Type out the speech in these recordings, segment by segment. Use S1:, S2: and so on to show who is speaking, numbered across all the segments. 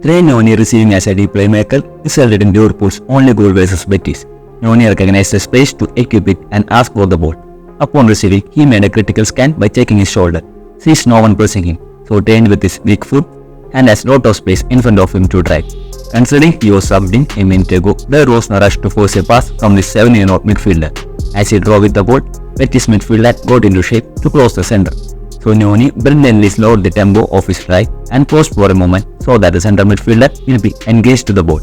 S1: Trey Nyoni receiving as a deep playmaker resulted in Liverpool's only goal versus Betis. Nyoni recognized the space to equip it and ask for the ball. Upon receiving, he made a critical scan by checking his shoulder. Sees no one pressing him, so turned with his weak foot and has lot of space in front of him to drive. Considering he was subbed in a minute ago, there was no rush to force a pass from the 7-year-old midfielder. As he drove with the ball, Betis midfielder got into shape to close the center. So Nyoni brilliantly slowed the tempo of his drive and paused for a moment so that the center midfielder will be engaged to the ball.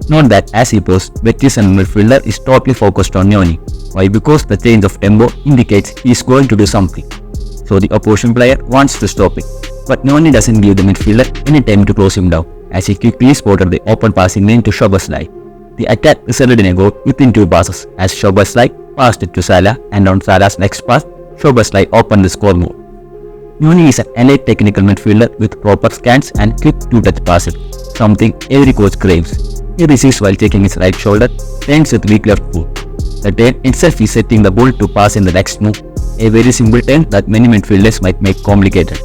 S1: Note that as he paused, Betis center midfielder is totally focused on Nyoni. Why? Because the change of tempo indicates he is going to do something. So the opposition player wants to stop it. But Nyoni doesn't give the midfielder any time to close him down, as he quickly spotted the open passing lane to Szoboszlai. The attack resulted in a goal within 2 passes, as Szoboszlai passed it to Salah, and on Salah's next pass, Szoboszlai opened the scoreboard. Nyoni is an elite technical midfielder with proper scans and quick two-touch passes, something every coach craves. He receives while taking his right shoulder, turns with weak left foot. The turn itself is setting the ball to pass in the next move, a very simple turn that many midfielders might make complicated.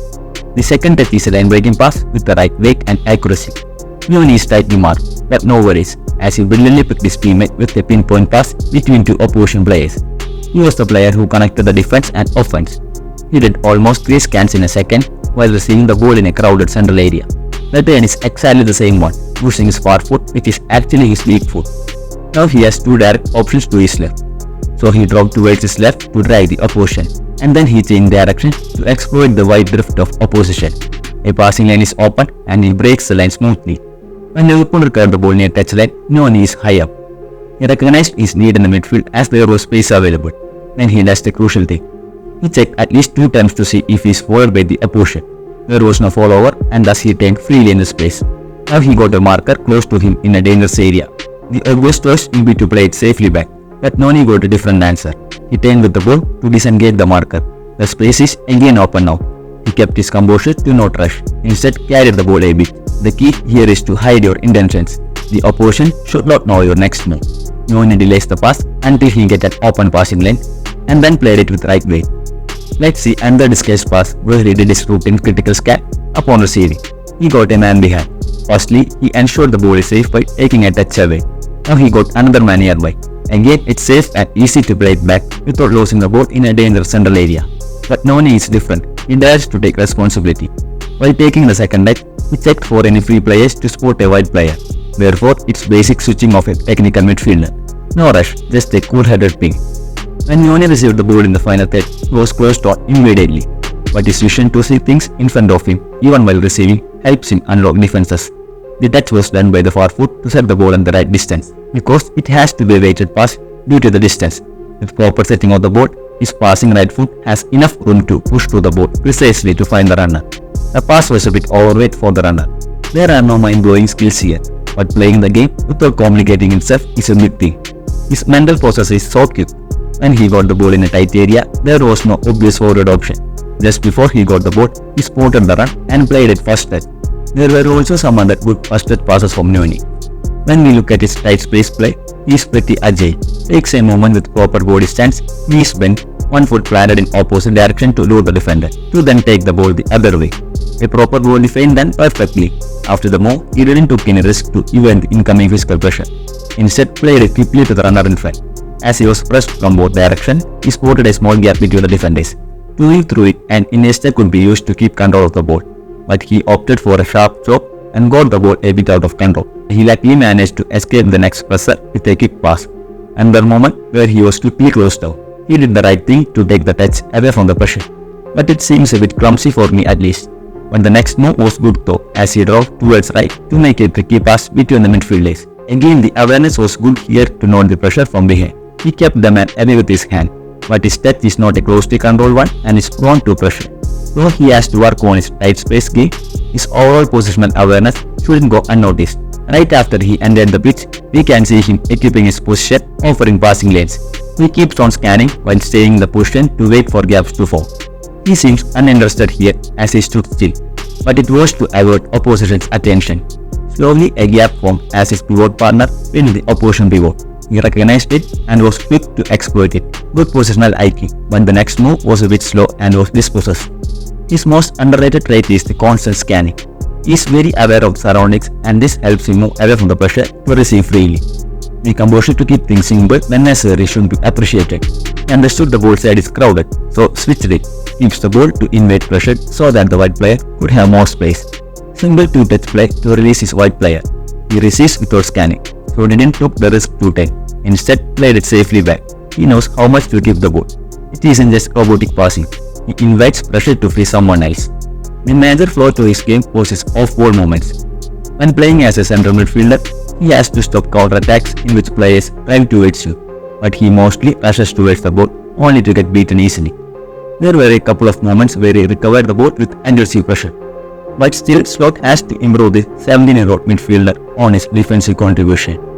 S1: The second touch is a line-breaking pass with the right weight and accuracy. Nyoni is tightly marked, but no worries, as he brilliantly picked his teammate with a pinpoint pass between 2 opposition players. He was the player who connected the defense and offense. He did almost 3 scans in a second while receiving the ball in a crowded central area. The turn is exactly the same one, using his far foot, which is actually his weak foot. Now he has 2 direct options to his left. So he dropped towards his left to drive the opposition, and then he changed direction to exploit the wide drift of opposition. A passing lane is open and he breaks the line smoothly. When Liverpool recovered the ball near touchline, Nyoni is high up. He recognized his need in the midfield as there was space available. Then he does the crucial thing. He checked at least 2 times to see if he is followed by the opposition. There was no follower, and thus he turned freely in the space. Now he got a marker close to him in a dangerous area. The obvious choice will be to play it safely back, but Nyoni got a different answer. He turned with the ball to disengage the marker. The space is again open now. He kept his composure to not rush, instead carried the ball a bit. The key here is to hide your intentions. The opposition should not know your next move. Nyoni delays the pass until he gets an open passing lane, and then played it with right weight. Let's see another disguised pass where he did his routine critical scan upon receiving. He got a man behind. Firstly, he ensured the ball is safe by taking a touch away. Now he got another man nearby. Again, it's safe and easy to play it back without losing the ball in a dangerous central area. But Nyoni is different. He dares to take responsibility. While taking the second touch, he checked for any free players to spot a wide player. Therefore, it's basic switching of a technical midfielder. No rush, just a cool-headed ping. When Nyoni received the ball in the final third, he was closed on immediately. But his vision to see things in front of him, even while receiving, helps him unlock defenses. The touch was done by the far foot to set the ball in the right distance, because it has to be a weighted pass due to the distance. With proper setting of the ball, his passing right foot has enough room to push through the ball precisely to find the runner. The pass was a bit overweight for the runner. There are no mind-blowing skills here, but playing the game without complicating himself is a big thing. His mental process is so quick. When he got the ball in a tight area, there was no obvious forward option. Just before he got the ball, he spotted the run and played it first touch. There were also some other good first touch passes from Nyoni. When we look at his tight space play, he is pretty agile. Takes a moment with proper body stance, knees bent, one foot planted in opposite direction to lure the defender, to then take the ball the other way. A proper body feint done perfectly. After the move, he didn't take any risk to evade the incoming physical pressure. Instead, played it quickly to the runner in front. As he was pressed from both directions, he spotted a small gap between the defenders. To weave through it, and Iniesta could be used to keep control of the ball, but he opted for a sharp chop and got the ball a bit out of control. He luckily managed to escape the next presser with a quick pass. Another moment where he was quickly closed down. He did the right thing to take the touch away from the pressure, but it seems a bit clumsy for me at least. But the next move was good though, as he drove towards right to make a tricky pass between the midfielders. Again, the awareness was good here to note the pressure from behind. He kept the man away with his hand, but his touch is not a closely controlled one and is prone to pressure. So he has to work on his tight space game. His overall positional awareness shouldn't go unnoticed. Right after he entered the pitch, we can see him equipping his position, offering passing lanes. He keeps on scanning while staying in the position to wait for gaps to form. He seems uninterested here as he stood still, but it was to avert opposition's attention. Slowly a gap formed as his pivot partner pinned the opposition pivot. He recognized it and was quick to exploit it. Good positional IQ, but the next move was a bit slow and was dispossessed. His most underrated trait is the constant scanning. He is very aware of surroundings and this helps him move away from the pressure to receive freely. The composure to keep things simple when necessary should be appreciated. He understood the ball side is crowded, so switched it. Keeps the ball to invade pressure so that the wide player could have more space. Simple two-touch play to release his wide player. He receives without scanning, so didn't took the risk to take. Instead, played it safely back. He knows how much to give the ball. It isn't just robotic passing. He invites pressure to free someone else. The major flaw to his game was his off-ball movements. When playing as a central midfielder, he has to stop counter-attacks in which players drive towards you, but he mostly rushes towards the ball only to get beaten easily. There were a couple of moments where he recovered the ball with aggressive pressure, but still Slot has to improve the 17-year-old midfielder on his defensive contribution.